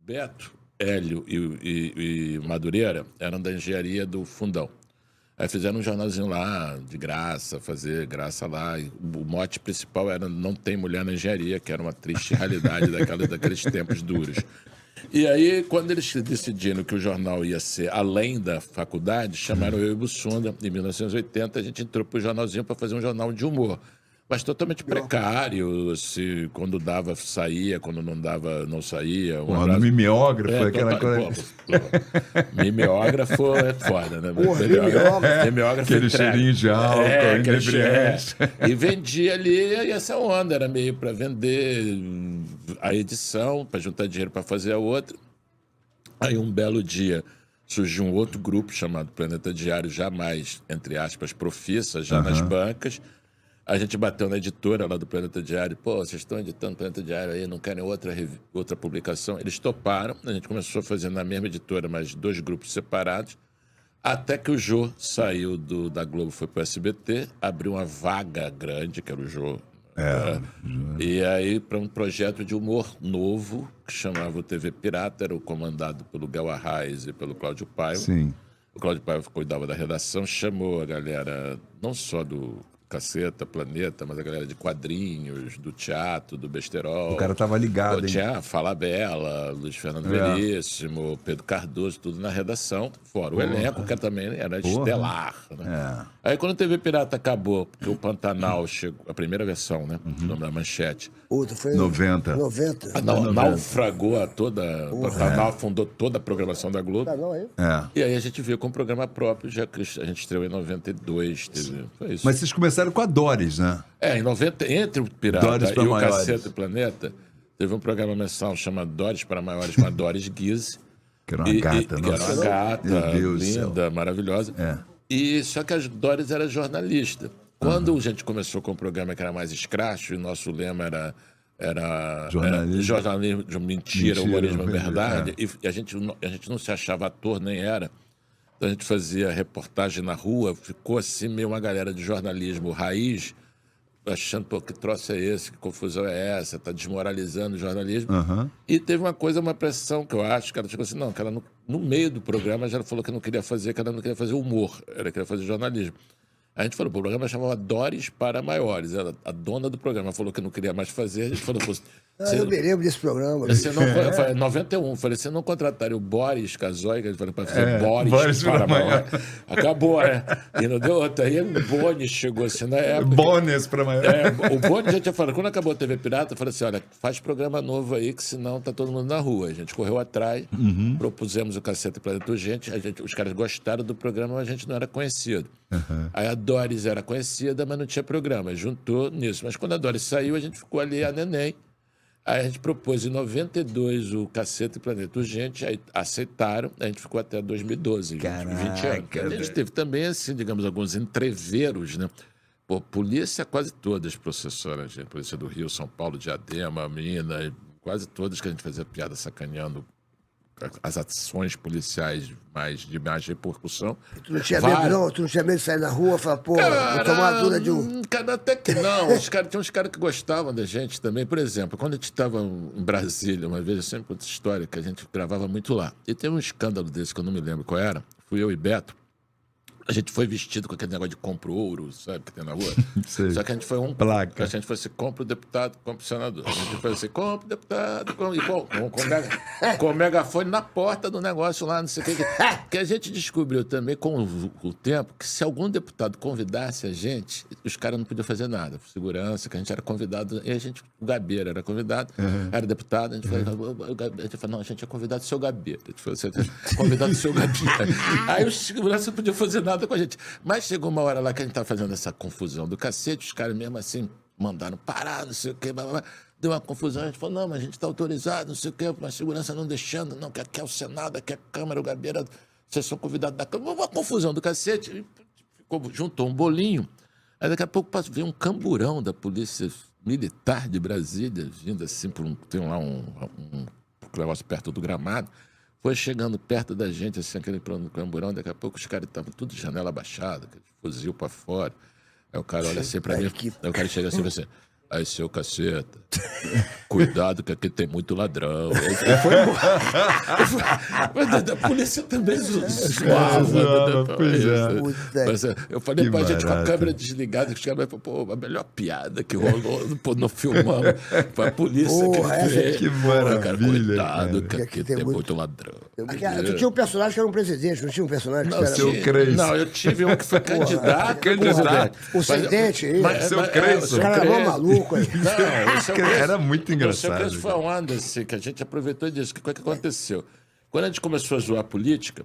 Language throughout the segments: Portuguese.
Beto, Hélio e Madureira eram da engenharia do Fundão. Aí fizeram um jornalzinho lá, de graça, fazer graça lá. E o mote principal era Não Tem Mulher na Engenharia, que era uma triste realidade daqueles tempos duros. E aí, quando eles decidiram que o jornal ia ser além da faculdade, chamaram eu e o Bussunda. Em 1980, a gente entrou pro jornalzinho para fazer um jornal de humor. Mas totalmente precário, se quando dava, saía, quando não dava, não saía. Porra, no mimeógrafo, aquela coisa. Mimeógrafo é foda, né? Mimeógrafo aquele cheirinho de álcool, inebriante. E vendia ali, e essa onda era meio para vender a edição, para juntar dinheiro para fazer a outra. Aí um belo dia surgiu um outro grupo chamado Planeta Diário, jamais, entre aspas, profissa, já nas bancas. A gente bateu na editora lá do Planeta Diário. Pô, vocês estão editando Planeta Diário aí, não querem outra publicação? Eles toparam. A gente começou a fazer na mesma editora, mas 2 grupos separados. Até que o Jô saiu da Globo, foi para o SBT, abriu uma vaga grande, que era o Jô. E aí, para um projeto de humor novo, que chamava o TV Pirata, era comandado pelo Gal Arraes e pelo Cláudio Paiva. Sim. O Cláudio Paiva cuidava da redação, chamou a galera, não só do Caceta, Planeta, mas a galera de quadrinhos, do teatro, do besterol. O cara tava ligado, hein? Tinha Falabella, Luiz Fernando Veríssimo, Pedro Cardoso, tudo na redação, fora o elenco, que também era estelar. Né? Aí quando o TV Pirata acabou, porque o Pantanal chegou, a primeira versão, né? O nome da Manchete. Outra foi 90. Naufragou toda. O Pantanal fundou toda a programação da Globo. E aí a gente veio com um programa próprio, já que a gente estreou em 92. Foi isso. Mas vocês começaram com a Doris, né? Em 90, entre o Pirata Doris e o Maiores. Caceta e Planeta, teve um programa mensal chamado Doris para Maiores, com a Doris Guise. Que era uma gata, que era uma gata, Deus do linda, céu. maravilhosa. E só que a Doris era jornalista. Quando a gente começou com um programa que era mais escracho, e nosso lema era jornalismo de mentira, humorismo, verdade, e a gente não se achava ator, nem era. Então a gente fazia reportagem na rua, ficou assim meio uma galera de jornalismo raiz, achando, pô, que troço é esse, que confusão é essa, tá desmoralizando o jornalismo. E teve uma pressão que eu acho, que ela chegou assim, não, que ela no meio do programa já falou que não queria fazer, que ela não queria fazer humor, ela queria fazer jornalismo. A gente falou, o programa chamava Doris para Maiores. Ela, a dona do programa falou que não queria mais fazer. A gente falou, pô, eu me lembro desse programa. Você não, eu falei, 91, falei, você não contrataria o Boris Casoy, que a gente falou para fazer Boris para Maiores. Acabou, né? E não deu outra. Aí o Bonis chegou assim na época. Bonis para Maiores. O Bonis já tinha falado, quando acabou a TV Pirata, eu falei assim, olha, faz programa novo aí, que senão tá todo mundo na rua. A gente correu atrás, propusemos o Caceta e Planeta Urgente, os caras gostaram do programa, mas a gente não era conhecido. Aí a Doris era conhecida, mas não tinha programa. Juntou nisso. Mas quando a Doris saiu, a gente ficou ali a neném. Aí a gente propôs em 92 o Caceta e Planeta Urgente, aí aceitaram, a gente ficou até 2012, 20 anos. A gente teve também, assim, digamos, alguns entreveros, né? Pô, polícia quase todas processaram a gente. Polícia do Rio, São Paulo, Diadema, Minas, quase todas que a gente fazia piada sacaneando as ações policiais mais de imagem e repercussão. Tu não tinha medo, não? Tu não tinha medo de sair na rua e falar, pô, vou tomar a dura de um... Cara, até que não. Tinha uns caras que gostavam da gente também. Por exemplo, quando a gente estava em Brasília, uma vez, eu sempre conto essa história, que a gente gravava muito lá. E teve um escândalo desse, que eu não me lembro qual era. Fui eu e Beto. A gente foi vestido com aquele negócio de compra o ouro, sabe, que tem na rua. Só que a gente foi placa. A gente foi assim, compra o deputado, compra o senador. A gente foi assim, compra o deputado, com o megafone na porta do negócio lá, não sei o que. Que a gente descobriu também, com o tempo, que se algum deputado convidasse a gente, os caras não podiam fazer nada. Segurança, que a gente era convidado, e o Gabeira era convidado, era deputado, a gente falou, não, a gente é convidado do seu Gabeira. A gente falou assim, convidado do seu Gabeira. Aí os segurança não podiam fazer nada com a gente. Mas chegou uma hora lá que a gente estava fazendo essa confusão do cacete, os caras mesmo assim mandaram parar, não sei o quê, blá, blá, blá. Deu uma confusão, a gente falou, não, mas a gente está autorizado, não sei o quê, mas a segurança não deixando, não, que aqui é o Senado, aqui é a Câmara, o Gabeira, vocês são convidados da Câmara. Uma confusão do cacete, juntou um bolinho. Aí daqui a pouco veio um camburão da Polícia Militar de Brasília, vindo assim, tem lá um negócio perto do gramado. Foi chegando perto da gente, assim, aquele camburão, daqui a pouco os caras estavam tudo de janela baixada, fuzil para fora. Aí o cara olha assim para mim, aí o cara chega assim e fala assim, Aí, seu caceta, cuidado que aqui tem muito ladrão. Ele foi embora. Mas a polícia também zoava. Pois é. Mas eu falei Que pra gente com a barato. câmera desligada, que os caras falaram, pô, a melhor piada que rolou, pô, não filmamos. Foi a polícia Porra, que fez. que Pô, maravilha, cuidado cara. que aqui tem muito ladrão. Tu tinha um personagem que era um presidente, não tinha um personagem que Não, era... seu Crespo. não, eu tive um que foi candidato. Candidato. O sem dente aí. Seu Crespo. O cara era mó maluco aí. Não, o seu Crespo, Era muito o seu engraçado. Crespo foi uma onda assim, que a gente aproveitou disso. O que aconteceu? Quando a gente começou a zoar a política,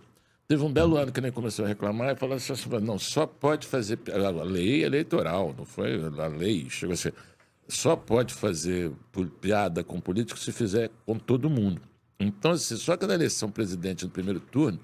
teve um belo ano que nem começou a reclamar e falou assim, não, só pode fazer... A lei eleitoral, não foi a lei. Chegou assim, só pode fazer piada com político se fizer com todo mundo. Então, assim, só que na eleição presidente no primeiro turno,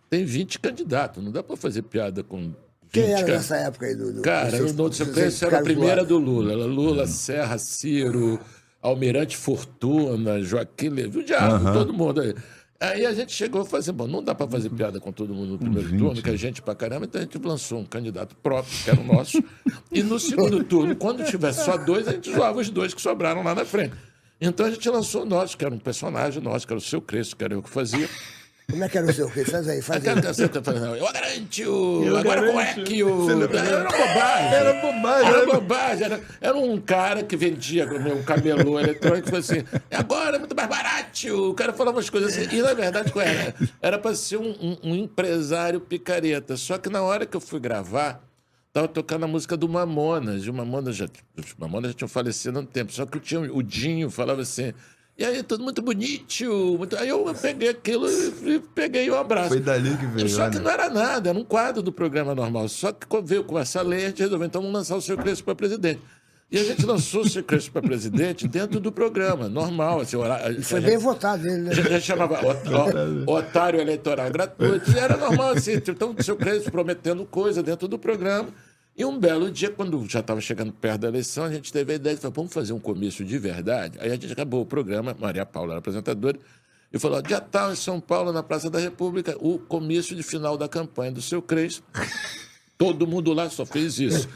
tem 20 candidatos. Não dá para fazer piada com 20 Quem era candidatos. nessa época aí? Cara, o seu Crespo era a primeira do Lula. Era Lula, Serra, Ciro, Almirante Fortuna, Joaquim Levy, o diabo, todo mundo aí. Aí a gente chegou a fazer, bom, não dá para fazer piada com todo mundo no primeiro turno, que é gente pra caramba, então a gente lançou um candidato próprio, que era o nosso, e no segundo turno, quando tivesse só dois, a gente zoava os dois que sobraram lá na frente. Então a gente lançou o nosso, que era um personagem nosso, que era o seu Crespo, que era eu que fazia. Como é que era o seu filho? Faz aí, faz aí. Aquela canção que eu falei, não, eu garanto, agora como é que o... Era bobagem. Era bobagem. Era bobagem. Era um cara que vendia um camelô eletrônico, falou assim, agora é muito mais barato. O cara falava umas coisas assim. E, na verdade, qual era? Era para ser um empresário picareta. Só que na hora que eu fui gravar, estava tocando a música do Mamonas. E os Mamonas já tinham falecido há um tempo. Só que o Dinho falava assim... E aí, tudo muito bonito. Aí eu peguei aquilo e peguei um abraço. Foi dali que veio. Só que né? não era nada, era um quadro do programa normal. Só que quando veio com essa lei, a gente resolveu, então vamos lançar o seu Crespo para presidente. E a gente lançou o seu Crespo para presidente dentro do programa, normal. Assim, Foi bem votado ele, né? a gente chamava otário eleitoral gratuito. E era normal, assim. Então, o seu Crespo prometendo coisa dentro do programa. E um belo dia, quando já estava chegando perto da eleição, a gente teve a ideia de falar, vamos fazer um comício de verdade. Aí a gente acabou o programa, Maria Paula era apresentadora, e falou, dia tal, em São Paulo, na Praça da República, o comício de final da campanha do seu Crespo. Todo mundo lá só fez isso.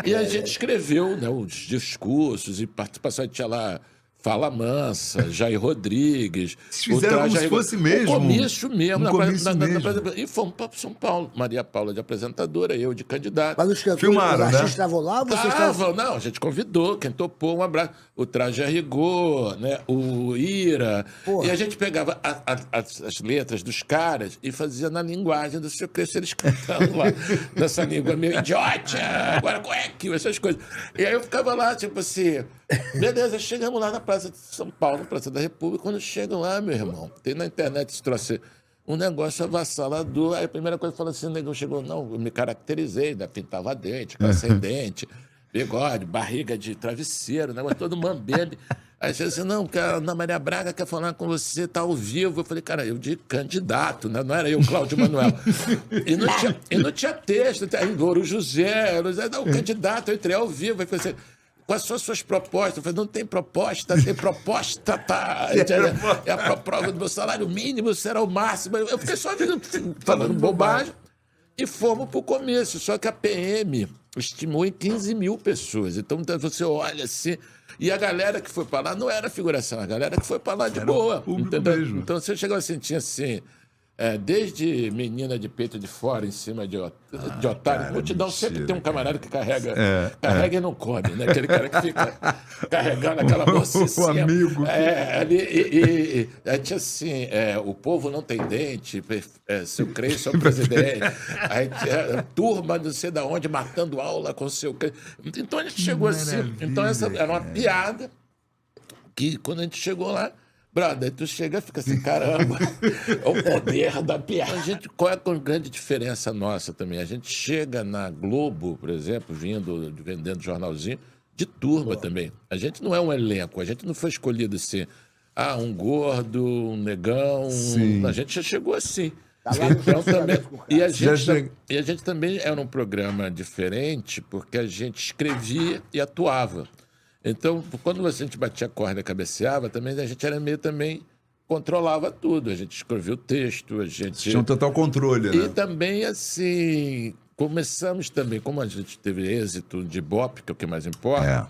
E a gente escreveu, né, os discursos e participação, tinha lá Fala Mansa, Jair Rodrigues. Fizeram como se fosse mesmo. Um comício mesmo. Um comício mesmo. E fomos para São Paulo. Maria Paula de apresentadora, eu de candidato. Mas os cantores, Filmaram, os né? artistas estavam lá? Vocês estavam... Não, a gente convidou, quem topou, um abraço. O Traje a Rigor, né? O Ira. Porra. E a gente pegava as letras dos caras e fazia na linguagem do seu Crespo, eles cantando lá, nessa língua meio idiota, agora cueque, essas coisas. E aí eu ficava lá, tipo assim, beleza, chegamos lá na Praça de São Paulo, Praça da República. Quando chegam lá, meu irmão, tem na internet esse troço, um negócio avassalador. Aí a primeira coisa que falou assim, o negão chegou, não, eu me caracterizei, né? Pintava dente, ascendente, bigode, barriga de travesseiro, negócio todo mambembe. Aí você disse assim, não, que a Ana Maria Braga quer falar com você, tá ao vivo. Eu falei, cara, eu de candidato, né? Não era eu, Cláudio Manuel. E não tinha texto, aí Louro José, não, candidato, eu entrei ao vivo. Aí falei assim, quais são as suas propostas? Eu falei, não tem proposta, tá. É a prova do meu salário mínimo, será o máximo. Eu fiquei só falando bobagem e fomos para o começo. Só que a PM estimou em 15 mil pessoas. Então você olha assim. E a galera que foi para lá não era figuração, a galera que foi para lá de boa. Entendeu? Mesmo. Então você chegou assim, tinha assim. Desde menina de peito de fora em cima de otário. cara, Multidão sempre mentira, tem um camarada que carrega É, e não come, né? Aquele cara que fica carregando aquela mocinha. O amigo. Aí tinha assim, o povo não tem dente, seu Crespo é o presidente. Aí turma não sei de onde matando aula com seu Crespo. Então a gente chegou assim. Então essa era uma piada que quando a gente chegou lá, brother, tu chega e fica assim, caramba, é o poder da piada. Qual é a grande diferença nossa também? A gente chega na Globo, por exemplo, vendendo jornalzinho, de turma também. A gente não é um elenco, a gente não foi escolhido assim, um gordo, um negão, a gente já chegou assim. Então, também, e a gente também era um programa diferente, porque a gente escrevia e atuava. Então, quando a gente batia a corda e cabeceava, também a gente era meio também controlava tudo. A gente escrevia o texto, a gente... Tinha um total controle, né? E também, assim, começamos também, como a gente teve êxito de Ibope, que é o que mais importa,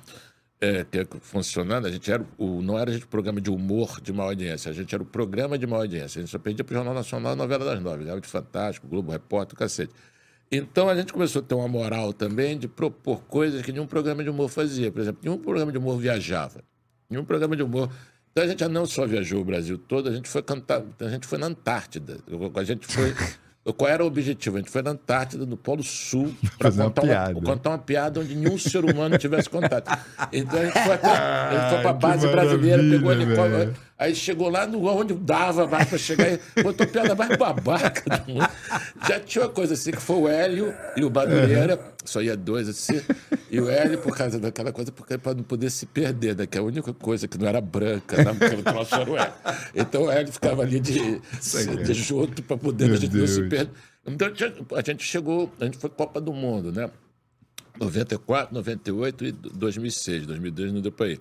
que funcionando, a gente era não era o programa de humor de maior audiência, a gente era o programa de maior audiência. A gente só perdia para o Jornal Nacional, Novela das 9, Garoto Fantástico, Globo Repórter, o cacete. Então a gente começou a ter uma moral também de propor coisas que nenhum programa de humor fazia. Por exemplo, nenhum programa de humor viajava. Nenhum programa de humor. Então a gente não só viajou o Brasil todo, a gente foi cantar, a gente foi na Antártida. A gente foi. Qual era o objetivo? A gente foi na Antártida, no Polo Sul, para contar uma piada onde nenhum ser humano tivesse contato. Então a gente foi para a base brasileira, pegou o helicóptero, aí chegou lá onde dava mais para chegar, e botou a piada mais babaca do mundo. Já tinha uma coisa assim, que foi o Hélio e o Madureira, só ia dois assim, e o Hélio, por causa daquela coisa, para não poder se perder, né? Que a única coisa que não era branca, né? Porque o troço era o Hélio. Então o Hélio ficava ali de junto para poder a gente não se perder. Então a gente foi Copa do Mundo, né? 94, 98 e 2006. 2002 não deu para ir,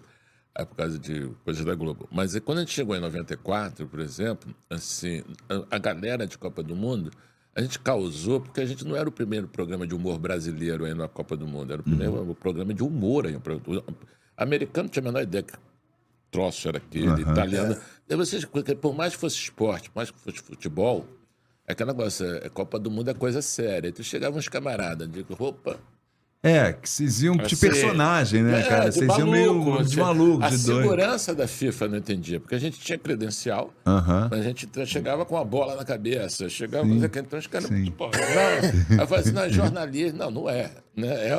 por causa de coisas da Globo. Mas quando a gente chegou em 94, por exemplo, assim, a galera de Copa do Mundo, a gente causou, porque a gente não era o primeiro programa de humor brasileiro aí na Copa do Mundo, era o primeiro programa de humor aí. O americano tinha a menor ideia que troço era aquele, italiano. E vocês, por mais que fosse esporte, por mais que fosse futebol, é aquele negócio, Copa do Mundo é coisa séria. Então chegavam uns camaradas, digo, opa. Que vocês iam de personagem, né, cara? Vocês iam meio de maluco, de doido. A segurança da FIFA não entendia, porque a gente tinha credencial, mas a gente chegava com uma bola na cabeça, chegava, então os caras, pô, não. Eu falei assim, não, é jornalista, não é. Né?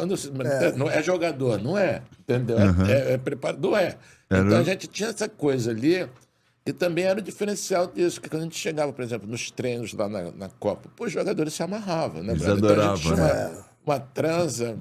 Não é jogador, não é. Entendeu? É preparado, não é. Então a gente tinha essa coisa ali. E também era o diferencial disso, que quando a gente chegava, por exemplo, nos treinos lá na Copa, os jogadores se amarravam, né? Eles adoravam, então, uma transa